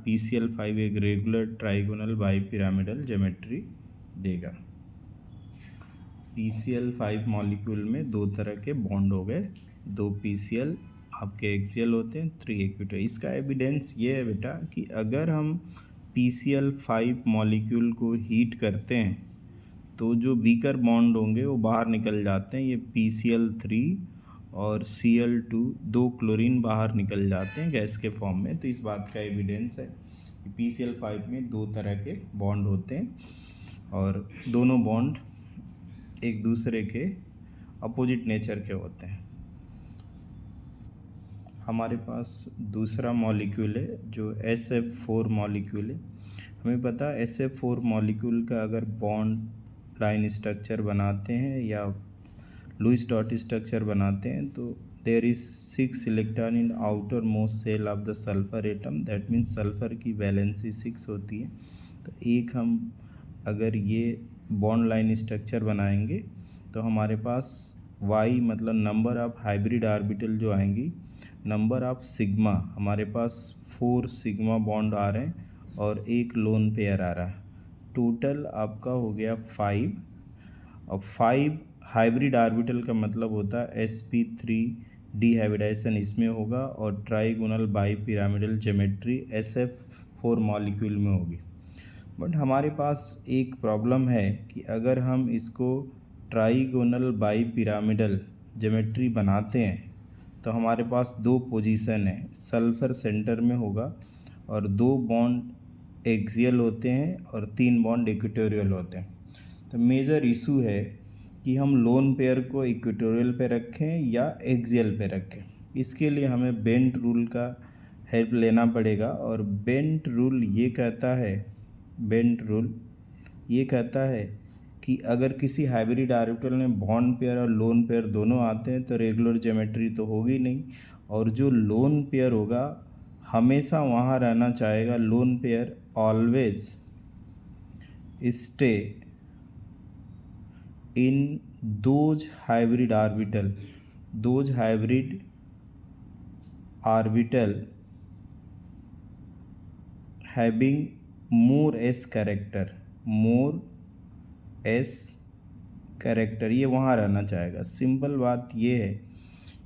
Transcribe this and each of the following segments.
PCl5 एक regular trigonal bi pyramidal geometry देगा। PCl5 molecule में दो तरह के बॉन्ड हो गए, दो PCl आपके एक्सियल होते हैं, 3 इक्विटोरियल। इसका एविडेंस ये है बेटा कि अगर हम PCl5 मॉलिक्यूल को हीट करते हैं तो जो वीकर बॉन्ड होंगे वो बाहर निकल जाते हैं। ये PCl3 और Cl2 दो क्लोरीन बाहर निकल जाते हैं गैस के फॉर्म में। तो इस बात का एविडेंस है कि PCl5 में दो तरह के बॉन्ड होते हैं और दोनों बॉन्ड एक दूसरे के अपोजिट नेचर के होते हैं। हमारे पास दूसरा मॉलिक्यूल है जो SF4 मॉलिक्यूल है। हमें पता है SF4 मॉलिक्यूल का अगर बॉन्ड लाइन स्ट्रक्चर बनाते हैं या लुईस डॉट स्ट्रक्चर बनाते हैं तो there is 6 electron in outermost shell of the sulphur atom. That means sulphur की वैलेंसी 6 होती है। तो एक हम अगर ये बॉन्ड लाइन स्ट्रक्चर बनाएंगे तो हमारे पास Y मतलब नंबर ऑफ हाइब्रिड ऑर्बिटल जो आएंगी, नंबर ऑफ सिग्मा, हमारे पास 4 सिग्मा बॉन्ड आ रहे हैं और एक लोन पेयर आ रहा है। टोटल आपका हो गया 5 और 5 हाइब्रिड ऑर्बिटल का मतलब होता है sp3 डिहाइब्रिडाइजेशन इसमें होगा और trigonal bi pyramidal geometry SF4 molecule में होगी। बट हमारे पास एक प्रॉब्लम है कि अगर हम इसको ट्राइगोनल बाई पिरामिडल ज्योमेट्री बनाते हैं तो हमारे पास दो पोजीशन है, सल्फ़र सेंटर में होगा और दो बॉन्ड एक्सियल होते हैं और 3 बॉन्ड इक्वेटोरियल होते हैं। तो मेजर इशू है कि हम लोन पेयर को इक्वेटोरियल पे रखें या एक्सियल पे रखें। इसके लिए हमें बेंट रूल का हेल्प लेना पड़ेगा और बेंट रूल ये कहता है कि अगर किसी हाइब्रिड ऑर्बिटल में बॉन्ड पेयर और लोन पेयर दोनों आते हैं तो रेगुलर ज्योमेट्री तो होगी नहीं, और जो लोन पेयर होगा हमेशा वहाँ रहना चाहेगा। Lone pair always stay in those hybrid orbital having more S character, ये वहाँ रहना चाहेगा। सिंपल बात ये है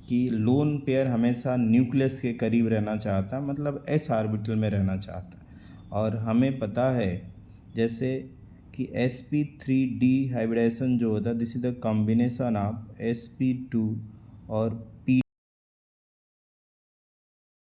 कि लोन पेयर हमेशा न्यूक्लियस के करीब रहना चाहता, मतलब एस ऑर्बिटल में रहना चाहता। और हमें पता है जैसे कि sp3 डिहाइब्रिडाइजेशन जो होता है this is the combination of sp2 और